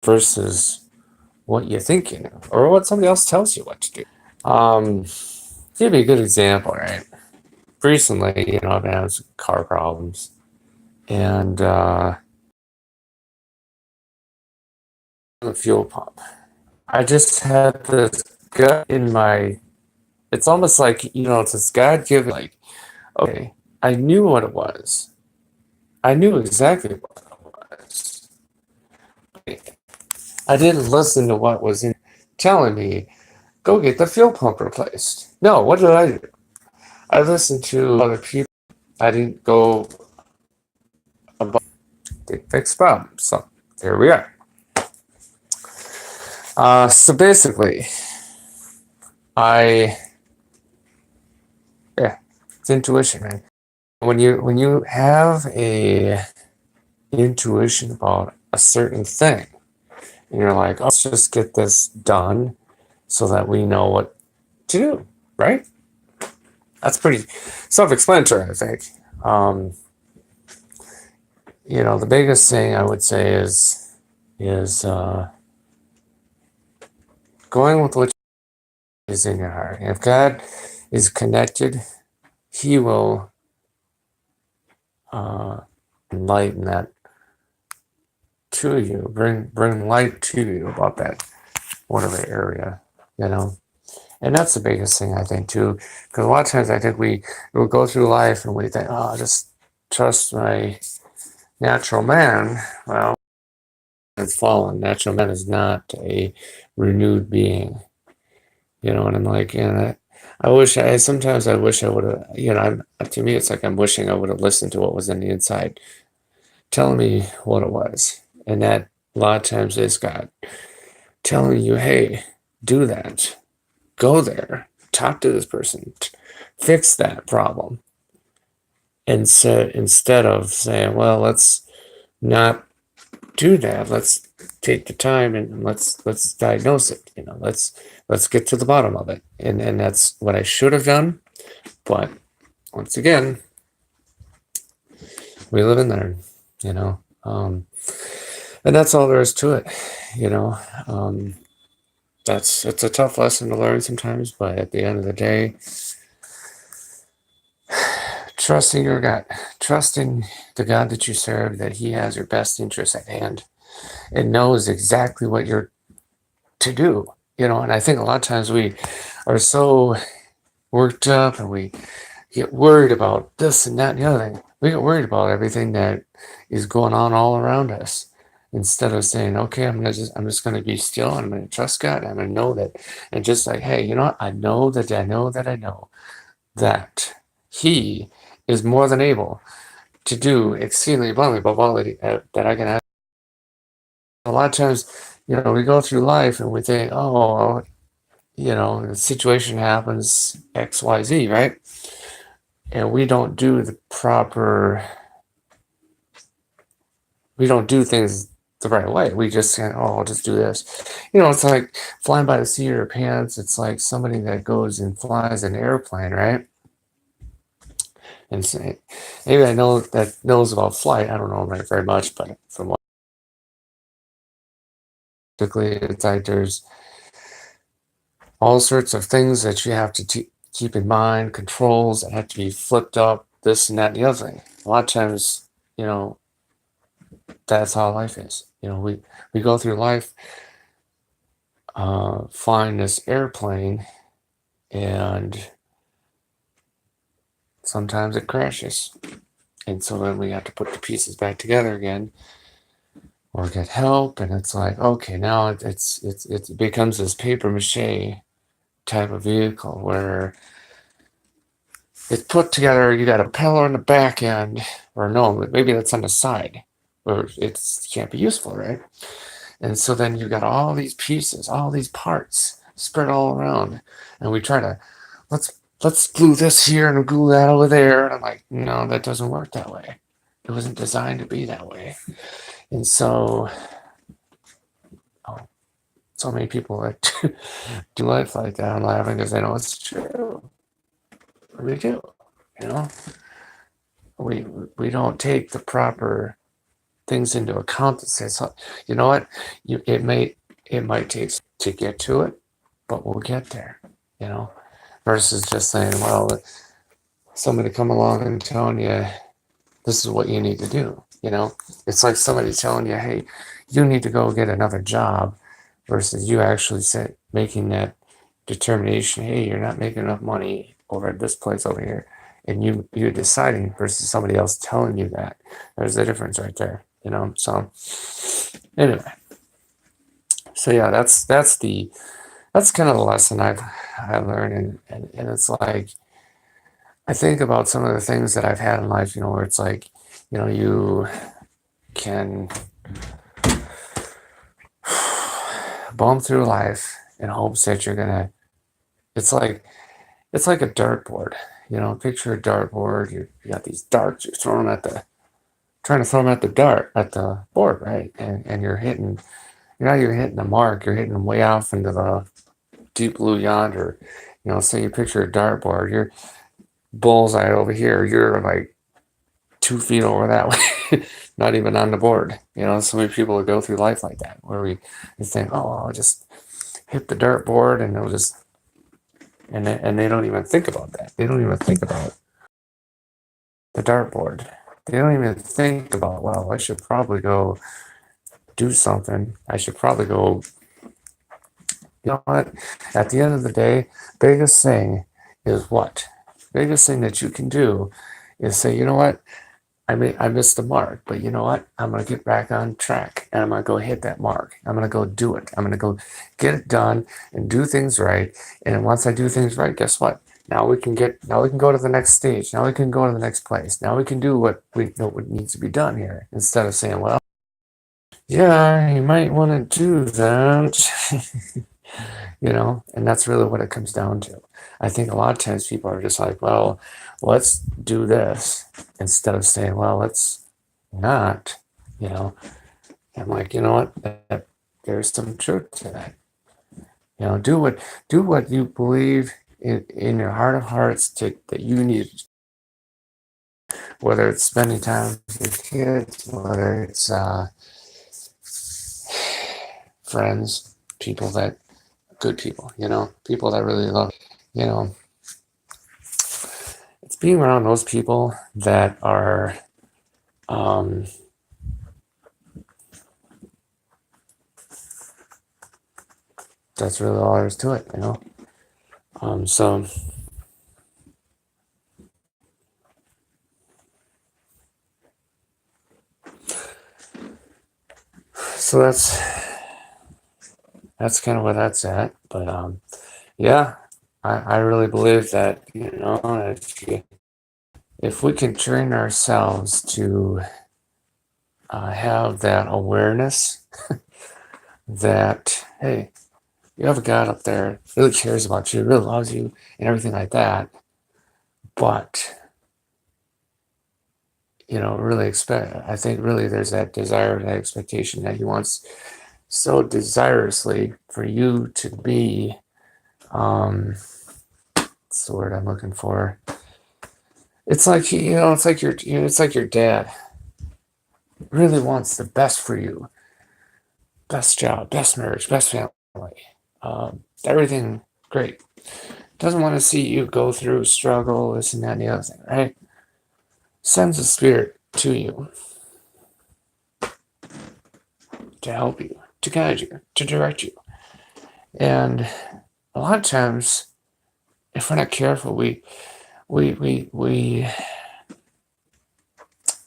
versus what you think you know or what somebody else tells you what to do. Give me a good example, right? Recently, I've been having some car problems, and the fuel pump. I just had this gut in my. It's almost like it's this God given like, okay, I knew what it was. I knew exactly what it was. I didn't listen to what was in telling me, go get the fuel pump replaced. No, what did I do? I listened to other people. I didn't go about the fixed problem. So here we are. So basically, I yeah, it's intuition, man. When you have a intuition about a certain thing, and you're like, oh, let's just get this done so that we know what to do, right? That's pretty self-explanatory, I think. Um, the biggest thing I would say is going with what is in your heart. If God is connected, He will enlighten that to you, bring light to you about that whatever area, you know. And that's the biggest thing I think too, because a lot of times I think we will go through life and we think, oh, just trust my natural man. Well, it's fallen. Natural man is not a renewed being, and I'm like, sometimes I wish I would have, to me, it's like I'm wishing I would have listened to what was in the inside, telling me what it was. And that a lot of times is God telling you, hey, do that, go there, talk to this person, fix that problem. And so instead of saying, well, let's not do that, let's take the time and let's diagnose it. Let's get to the bottom of it. And that's what I should have done. But once again, we live and learn, you know. And that's all there is to it, you know. It's a tough lesson to learn sometimes, but at the end of the day, trusting your God, trusting the God that you serve, that He has your best interests at hand and knows exactly what you're to do, And I think a lot of times we are so worked up and we get worried about this and that and the other thing. We get worried about everything that is going on all around us instead of saying, okay, I'm just gonna be still and I'm gonna trust God. I'm gonna know that, and just like, hey, you know what? I know that that He is more than able to do exceedingly abundantly above all that I can ask. A lot of times, we go through life and we think, oh, the situation happens X, Y, Z, right? And we don't do things the right way. We just say, oh, I'll just do this. It's like flying by the seat of your pants. It's like somebody that goes and flies an airplane, right? And say, maybe I know that knows about flight. I don't know very much, but from what typically it's like there's all sorts of things that you have to keep in mind, controls that have to be flipped up, this and that and the other thing. A lot of times, that's how life is. We go through life flying this airplane, and sometimes it crashes, and so then we have to put the pieces back together again, or get help. And it's like, okay, now it becomes this paper mache type of vehicle where it's put together. You got a pillar on the back end, or no, maybe that's on the side, where it can't be useful, right? And so then you got all these pieces, all these parts spread all around, and we try to let's glue this here and glue that over there. And I'm like, no, that doesn't work that way. It wasn't designed to be that way. And so, so many people that do life like that. I'm laughing because I know it's true. We do, you know. We don't take the proper things into account to say, so, you know what, it might take to get to it, but we'll get there, you know, versus just saying, well, somebody come along and telling you this is what you need to do. You know, it's like somebody telling you, hey, you need to go get another job, versus you actually making that determination, hey, you're not making enough money over at this place over here, and you're deciding versus somebody else telling you that. There's a difference right there, you know. So anyway, so yeah, that's kind of the lesson I've learned, and it's like, I think about some of the things that I've had in life, you know, where it's like, you know, you can bum through life in hopes that you're gonna. It's like a dartboard, you know. Picture a dartboard. You got these darts. You're throwing them trying to throw them at the board, right? And you're hitting. You're not even hitting the mark. You're hitting them way off into the deep blue yonder. You know, so you picture a dartboard. You're bullseye over here. You're like 2 feet over that way, not even on the board. You know, so many people go through life like that, where we think, oh, I'll just hit the dartboard and they'll just, and they don't even think about that. They don't even think about the dartboard. They don't even think about, well, I should probably go do something. I should probably go, you know what? At the end of the day, biggest thing is what? Biggest thing that you can do is say, you know what? I missed the mark, but you know what? I'm gonna get back on track and I'm gonna go hit that mark. I'm gonna go do it. I'm gonna go get it done and do things right. And once I do things right, guess what? Now we can go to the next stage. Now we can go to the next place. Now we can do what we know what needs to be done here. Instead of saying, well, yeah, you might want to do that. You know, and that's really what it comes down to. I think a lot of times people are just like, well, let's do this, instead of saying, well, let's not, you know. I'm like, you know what, there's some truth to that. You know, do what you believe in your heart of hearts that you need, whether it's spending time with your kids, whether it's friends, people that good people, you know, people that really love, you know. It's being around those people that are that's really all there is to it, you know. So that's kind of where that's at. But yeah, I really believe that, you know, if we can train ourselves to have that awareness that, hey, you have a God up there who really cares about you, really loves you, and everything like that, but you know, really I think really there's that desire, that expectation that he wants so desirously for you to be, what's the word I'm looking for? It's like, you know, it's like your dad really wants the best for you, best job, best marriage, best family, everything great. Doesn't want to see you go through struggle, this and that and the other thing, right? Sends a spirit to you to help you, to guide you, to direct you. And a lot of times, if we're not careful, we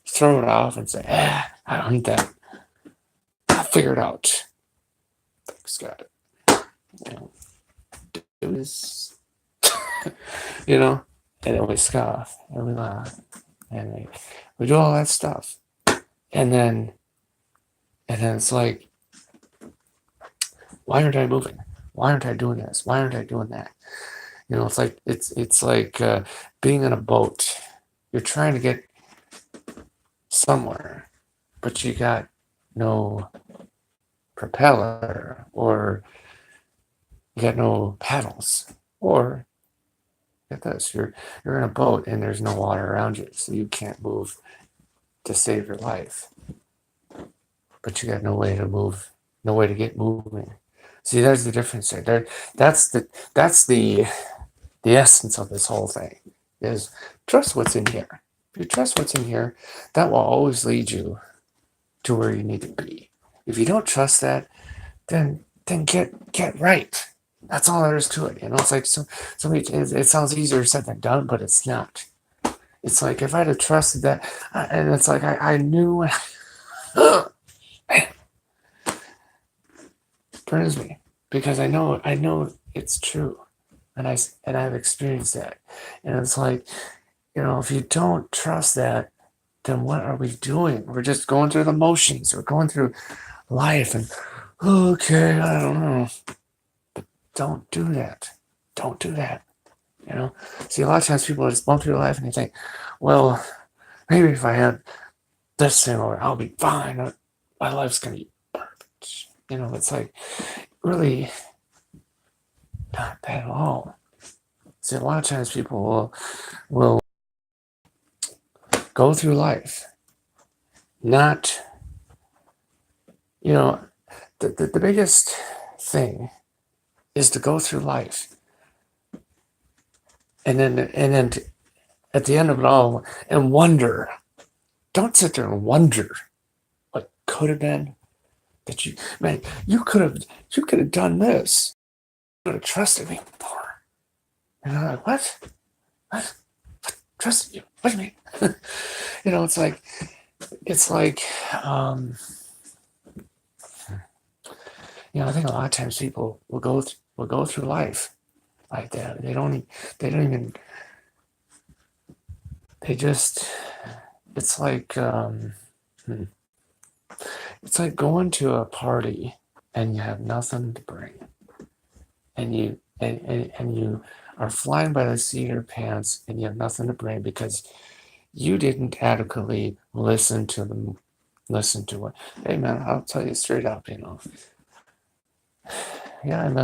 throw it off and say, I don't need that. I'll figure it out. Thanks God. You know, do this. You know? And then we scoff and we laugh and we do all that stuff. And then it's like, why aren't I moving? Why aren't I doing this? Why aren't I doing that? You know, it's like being in a boat. You're trying to get somewhere, but you got no propeller, or you got no paddles, or get this, you're in a boat and there's no water around you, so you can't move to save your life. but you got no way to move, no way to get moving. See, there's the difference there. That's the essence of this whole thing is trust what's in here. If you trust what's in here, that will always lead you to where you need to be. If you don't trust that, then get right. That's all there is to it. It's like it sounds easier said than done, but it's not. It's like if I'd have trusted that, and it's like I knew. It burns me because I know it's true, and I've experienced that, and it's like if you don't trust that, then what are we doing? We're just going through the motions. We're going through life, and okay, I don't know. But don't do that. Don't do that. See, a lot of times people just bump through life and they think, well, maybe if I had this thing, or I'll be fine. My life's gonna be perfect. It's like really not that at all. See, a lot of times people will go through life not, the biggest thing is to go through life and then at the end of it all and wonder. Don't sit there and wonder what could have been. That you could have done this. You could have trusted me more. And I'm like, what? What? Trusted you? What do you mean? It's like I think a lot of times people will go through life like that. They don't even. They just. It's like it's like going to a party and you have nothing to bring, and you are flying by the seat of your pants, and you have nothing to bring because you didn't adequately listen to what. Hey man, I'll tell you straight up, yeah, I know,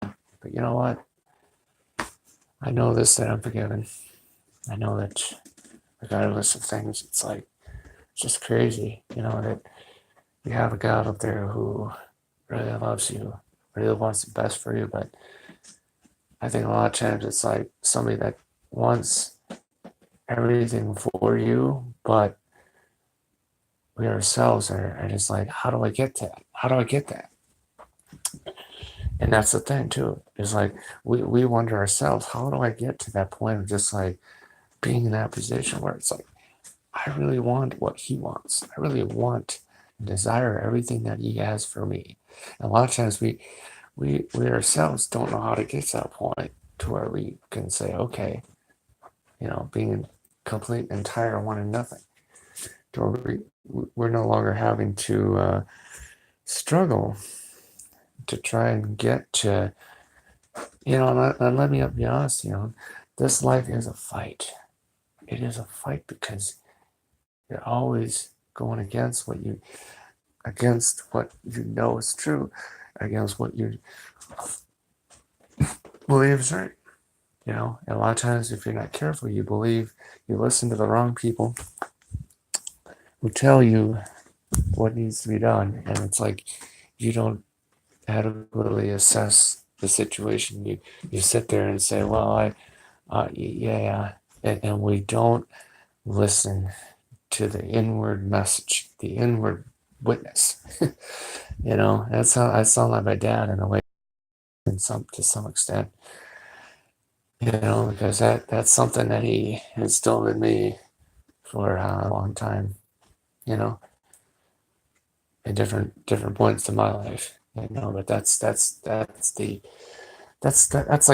but you know what? I know this, that I'm forgiven. I know that regardless of things, it's like just crazy, that you have a God up there who really loves you, really wants the best for you. But I think a lot of times it's like somebody that wants everything for you, but we ourselves are just like, how do I get that? How do I get that? And that's the thing too. Is like we wonder ourselves, how do I get to that point of just like being in that position where it's like, I really want what he wants. I really want and desire everything that he has for me. And a lot of times we ourselves don't know how to get to that point to where we can say, okay, being complete, entire, wanting nothing. To where we're no longer having to struggle to try and get to, and let me be honest, this life is a fight. It is a fight because you're always going against what you know is true, against what you believe is right. And a lot of times if you're not careful, you listen to the wrong people who tell you what needs to be done, and it's like you don't adequately assess the situation. You sit there and say, well, yeah, and we don't listen to the inward message, the inward witness. That's how I sound like my dad in a way, to some extent. Because that's something that he instilled in me for a long time. At different points in my life. But that's like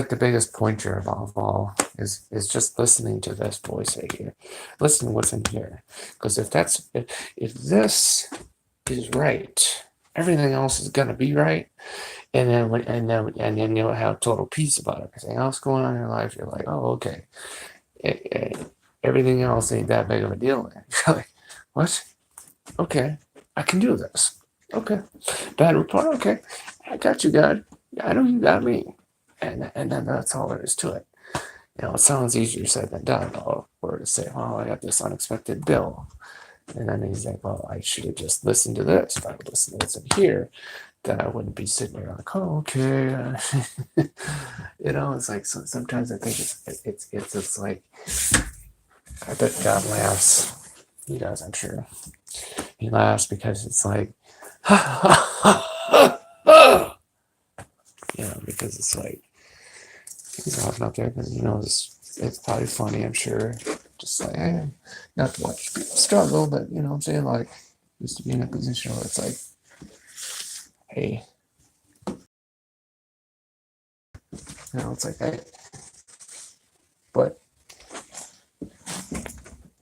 the biggest pointer of all is just listening to this voice right here. Listen to what's in here, because if this is right, everything else is gonna be right, and then you'll have total peace about it. Everything else going on in your life, you're like, oh, okay, everything else ain't that big of a deal. You're like, what? Okay, I can do this. Okay, bad report. Okay, I got you, God. I know you got me. And then that's all there is to it. It sounds easier said than done. Or to say, well, I got this unexpected bill. And then he's like, well, I should have just listened to this. If I would listen to this in here, then I wouldn't be sitting there like, oh, okay. It's like sometimes I think it's just like, I bet God laughs. He does, I'm sure. He laughs because it's like, because it's like, he's laughing up there because, it's probably funny, I'm sure. Just like, not to watch people struggle, but, I'm saying, like, just to be in a position where it's like, hey, it's like, hey, but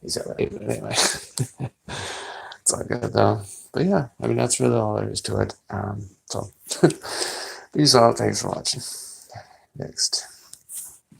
he's all right. But anyway, it's all good though. But yeah, I mean, that's really all there is to it. So, peace out. Thanks for watching. Next.